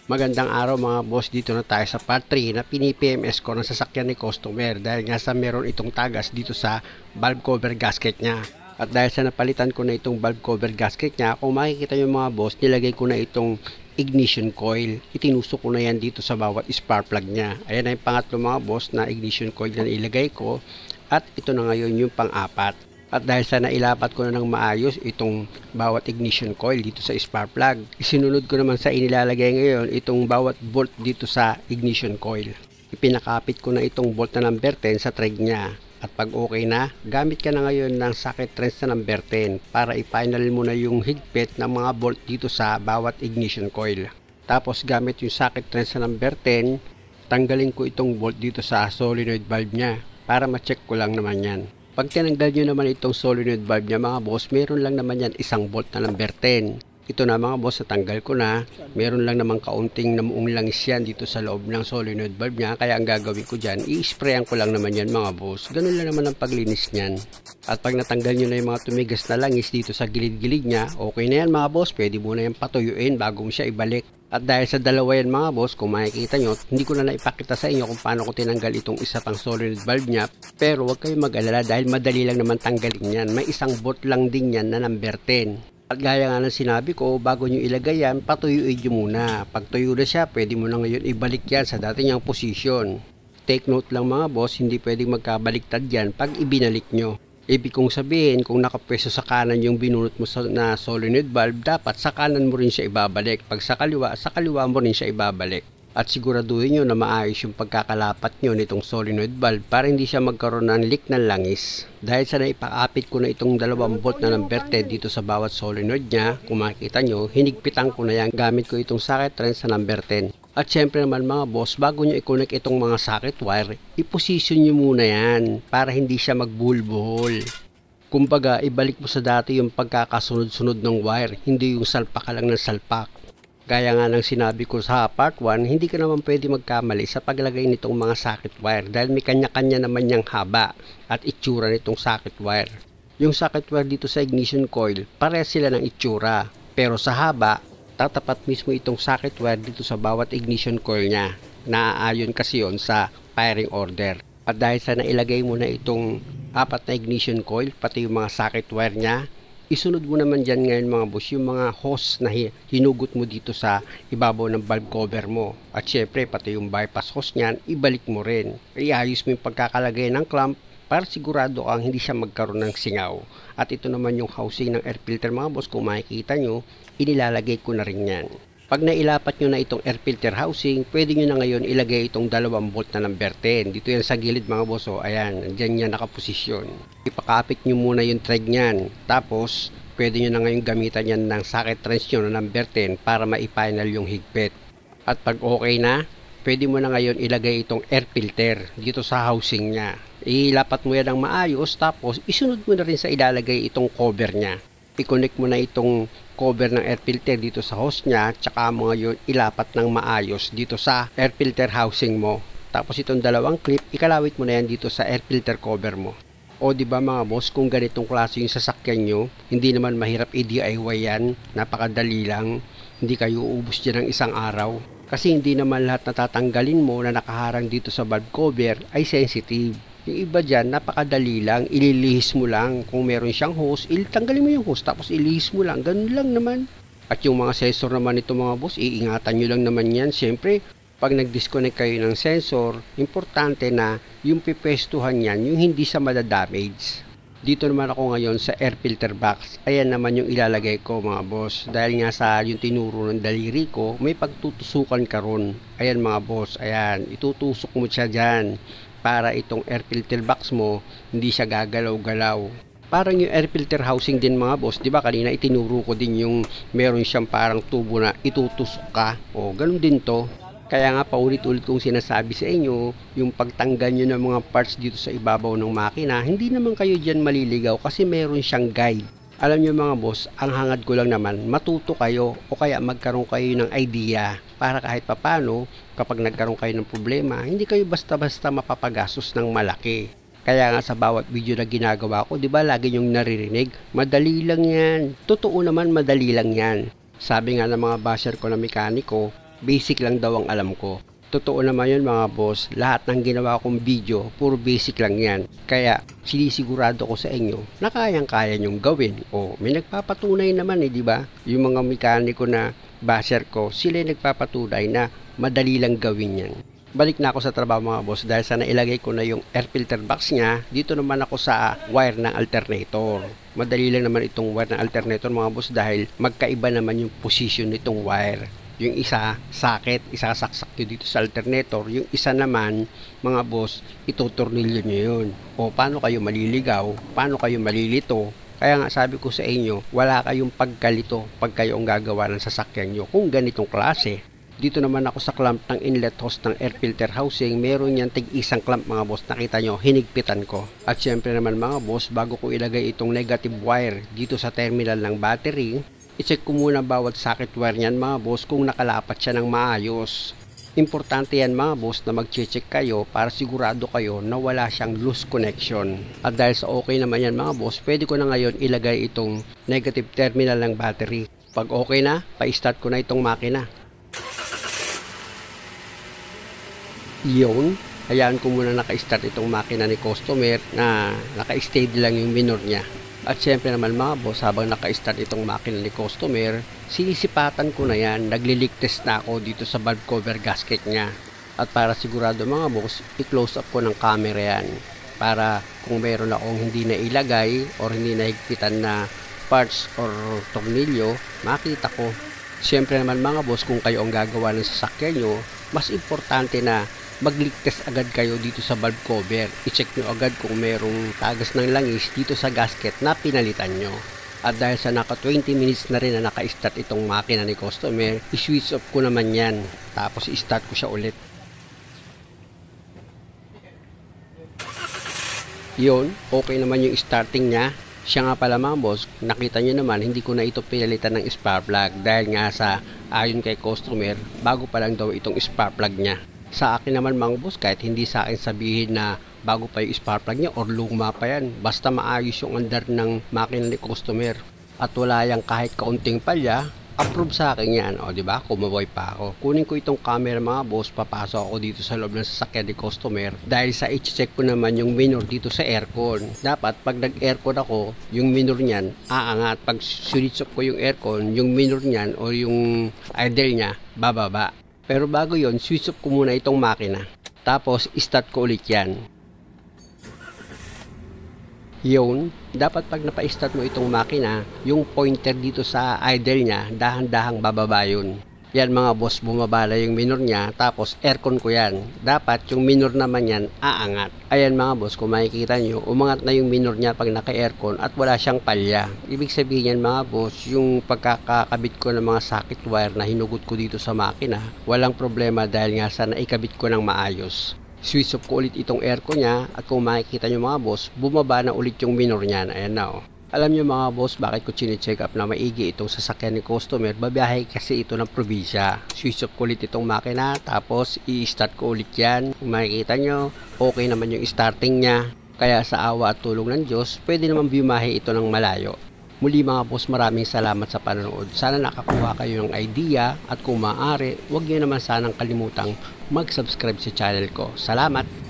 Magandang araw mga boss, dito na tayo sa part 3 na pini-PMS ko ng sasakyan ni customer dahil nga sa meron itong tagas dito sa valve cover gasket niya. At dahil sa napalitan ko na itong valve cover gasket niya, kung makikita nyo mga boss, nilagay ko na itong ignition coil. Itinusok ko na yan dito sa bawat spark plug niya. Ayan na yung pangatlo mga boss na ignition coil na ilagay ko. At ito na ngayon yung pang-apat. At dahil sa nailapat ko na ng maayos itong bawat ignition coil dito sa spark plug, isinunod ko naman sa inilalagay ngayon itong bawat bolt dito sa ignition coil. Ipinakapit ko na itong bolt na number 10 sa thread niya. At pag okay na, gamit ka na ngayon ng socket wrench na number 10 para i-final mo na yung higpit ng mga bolt dito sa bawat ignition coil. Tapos gamit yung socket wrench na number 10, tanggalin ko itong bolt dito sa solenoid valve niya para ma-check ko lang naman yan. Pag tinanggal nyo naman itong solenoid valve niya mga boss, meron lang naman yan isang bolt na number 10. Ito na mga boss, natanggal ko na. Meron lang naman kaunting namuong langis yan dito sa loob ng solenoid valve niya. Kaya ang gagawin ko dyan, i-sprayan ko lang naman yan mga boss. Ganun lang naman ang paglinis niyan. At pag natanggal nyo na yung mga tumigas na langis dito sa gilid-gilid niya, okay na yan mga boss. Pwede mo na yan patuyuin bago mo siya ibalik. At dahil sa dalawa yan mga boss, kung makikita nyo, hindi ko na naipakita sa inyo kung paano ko tinanggal itong isa pang solenoid valve niya. Pero huwag kayong mag-alala dahil madali lang naman tanggalin yan. May isang bolt lang din yan na number 10. At gaya nga ng sinabi ko, bago nyo ilagay yan, patuyuin nyo muna. Pag tuyo na siya, pwede mo na ngayon ibalik yan sa dati niyang posisyon. Take note lang mga boss, hindi pwedeng magkabaliktad yan pag ibinalik nyo. Ibig kong sabihin, kung nakapwesto sa kanan yung binunot mo na solenoid valve, dapat sa kanan mo rin siya ibabalik. Pag sa kaliwa mo rin siya ibabalik. At siguraduhin nyo na maayos yung pagkakalapat nyo nitong solenoid valve para hindi siya magkaroon ng leak ng langis. Dahil sa naipakapit ko na itong 2 bolt na number 10 dito sa bawat solenoid niya, kung makikita nyo, hinigpitan ko na yan gamit ko itong socket wrench sa number 10. At syempre naman mga boss, bago nyo i-connect itong mga socket wire, i-position nyo muna yan para hindi siya magbuhol-buhol. Kumbaga, ibalik mo sa dati yung pagkakasunod-sunod ng wire, hindi yung salpak ka lang ng salpak. Gaya nga ng sinabi ko sa part 1, hindi ka naman pwede magkamali sa paglagay nitong mga socket wire dahil may kanya-kanya naman niyang haba at itsura nitong socket wire. Yung socket wire dito sa ignition coil, parehas sila ng itsura, pero sa haba, tatapat mismo itong socket wire dito sa bawat ignition coil niya. Naaayon kasi yon sa firing order. At dahil sa nailagay mo na itong 4 na ignition coil, pati yung mga socket wire niya, isunod mo naman dyan ngayon mga boss yung mga hose na hinugot mo dito sa ibabaw ng valve cover mo. At syempre pati yung bypass hose niyan, ibalik mo rin. Iayos mo yung pagkakalagay ng clamp para sigurado kang hindi siya magkaroon ng singaw. At ito naman yung housing ng air filter mga boss, kung makikita nyo, inilalagay ko na rin yan. Pag nailapat nyo na itong air filter housing, pwede nyo na ngayon ilagay itong 2 bolt na number 10. Dito yan sa gilid mga boss, ayan, dyan yan nakaposisyon. Ipakapit nyo muna yung thread nyan. Tapos, pwede nyo na ngayon gamitan yan ng socket wrench nyo na number 10 para ma-final yung higpit. At pag okay na, pwede mo na ngayon ilagay itong air filter dito sa housing nya. Ilapat mo yan ng maayos, tapos isunod mo na rin sa ilalagay itong cover nya. I-connect mo na itong cover ng air filter dito sa hose nya, tsaka mo ngayon ilapat ng maayos dito sa air filter housing mo. Tapos itong 2 clip, ikalawit mo na yan dito sa air filter cover mo. O di ba mga boss, kung ganitong klase yung sasakyan nyo, hindi naman mahirap i-DIY yan, napakadali lang, hindi kayo uubos dyan ng isang araw. Kasi hindi naman lahat natatanggalin mo na nakaharang dito sa valve cover ay sensitive. Yung iba dyan, napakadali lang, ililihis mo lang. Kung meron siyang hose, tanggalin mo yung hose, tapos ilihis mo lang, ganun lang naman. At yung mga sensor naman ito mga boss, iingatan nyo lang naman yan. Siyempre, pag nag-disconnect kayo ng sensor, importante na yung pipwestuhan yan, yung hindi sa madadamage. Dito naman ako ngayon sa air filter box. Ayan naman yung ilalagay ko mga boss. Dahil nga sa yung tinuro ng daliri ko, may pagtutusukan ka ron. Ayan mga boss, ayan, itutusok mo siya dyan para itong air filter box mo hindi siya gagalaw-galaw. Parang yung air filter housing din mga boss, di ba kanina itinuro ko din yung meron siyang parang tubo na itutusok ka. O ganun din to. Kaya nga paulit-ulit kong sinasabi sa inyo, yung pagtanggal nyo ng mga parts dito sa ibabaw ng makina, hindi naman kayo dyan maliligaw kasi meron siyang guide. Alam nyo mga boss, ang hangad ko lang naman, matuto kayo o kaya magkaroon kayo ng idea para kahit papano, kapag nagkaroon kayo ng problema, hindi kayo basta-basta mapapagastos ng malaki. Kaya nga sa bawat video na ginagawa ko, di ba lagi yung naririnig, madali lang yan. Totoo naman madali lang yan. Sabi nga ng mga basher ko na mekaniko, Basic lang daw ang alam ko. Totoo naman yun mga boss, lahat ng ginawa kong video, puro basic lang yan. Kaya sinisigurado ko sa inyo na kayang-kaya nyong gawin. O may nagpapatunay naman di ba? Yung mga mekaniko na basher ko, sila yung nagpapatunay na madali lang gawin yan. Balik na ako sa trabaho mga boss dahil sa nailagay ko na yung air filter box niya. Dito naman ako sa wire ng alternator. Madali lang naman itong wire ng alternator mga boss dahil magkaiba naman yung position nitong wire. Yung isa socket, isasaksak nyo dito sa alternator. Yung isa naman mga boss, itutornilyo nyo yun. O paano kayo maliligaw? Paano kayo malilito? Kaya nga sabi ko sa inyo, wala kayong pagkalito pag kayo ang gagawa ng sasakyan nyo kung ganitong klase. Dito naman ako sa clamp ng inlet hose ng air filter housing. Meron yan tig-isang clamp mga boss. Nakita nyo, hinigpitan ko. At syempre naman mga boss, bago ko ilagay itong negative wire dito sa terminal ng battery, i-check ko muna bawat socket wire niyan mga boss kung nakalapat siya ng maayos. Importante yan mga boss na mag-check kayo para sigurado kayo na wala siyang loose connection. At dahil sa okay naman yan mga boss, pwede ko na ngayon ilagay itong negative terminal ng battery. Pag okay na, pa-start ko na itong makina. Yun, hayaan ko muna naka-start itong makina ni customer na naka-steady lang yung minor niya. At syempre naman mga boss, habang naka-start itong makina ni customer, sinisipatan ko na yan, nagli-leak test na ako dito sa valve cover gasket niya. At para sigurado mga boss, i-close up ko ng camera yan. Para kung meron akong hindi na ilagay or hindi na higpitan na parts or tornilyo, makita ko. Syempre naman mga boss, kung kayo ang gagawa ng sasakyan nyo, mas importante na mag-leak test agad kayo dito sa valve cover. I-check nyo agad kung merong tagas ng langis dito sa gasket na pinalitan nyo. At dahil sa naka 20 minutes na rin na naka-start itong makina ni customer, i-switch off ko naman yan. Tapos i-start ko siya ulit. Yun, okay naman yung starting niya. Siya nga pala mga boss, nakita nyo naman hindi ko na ito pinalitan ng spark plug dahil nga sa ayon kay customer, bago pa lang daw itong spark plug niya. Sa akin naman mga boss, kahit hindi sa akin sabihin na bago pa yung spark plug niya or luma pa yan, basta maayos yung under ng makina ni customer at wala yang kahit kaunting palya, approve sa akin yan. O diba, kumaboy pa ako. Kunin ko itong camera mga boss, papasok ako dito sa loob ng sasakyan ni customer dahil sa i-check ko naman yung minor dito sa aircon. Dapat pag nag-aircon ako, yung minor niyan aangat. Pag switch off ko yung aircon, yung minor niyan o yung idle niya bababa. Pero bago yon, switch off ko muna itong makina. Tapos, start ko ulit yan. Yun, dapat pag napa-start mo itong makina, yung pointer dito sa idle niya, dahan-dahang bababa yun. Yan mga boss, bumaba na yung minor niya, tapos aircon ko yan. Dapat yung minor naman yan, aangat. Ayan mga boss, kung makikita nyo, umangat na yung minor niya pag naka-aircon at wala siyang palya. Ibig sabihin yan mga boss, yung pagkakakabit ko ng mga socket wire na hinugot ko dito sa makina, walang problema dahil nga sa naikabit ko ng maayos. Switch off ko ulit itong aircon niya at kung makikita nyo mga boss, bumaba na ulit yung minor niyan. Ayan na Alam nyo mga boss, bakit ko chine-check up na maigi itong sasakyan ni customer? Babiyahe kasi ito ng probinsya. Switch off ko ulit itong makina, tapos i-start ko ulit yan. Kung makikita nyo, okay naman yung starting niya. Kaya sa awa at tulong ng Diyos, pwede naman biyahe ito ng malayo. Muli mga boss, maraming salamat sa panonood. Sana nakakuha kayo ng idea at kung maaari, huwag nyo naman sanang kalimutang mag-subscribe sa channel ko. Salamat!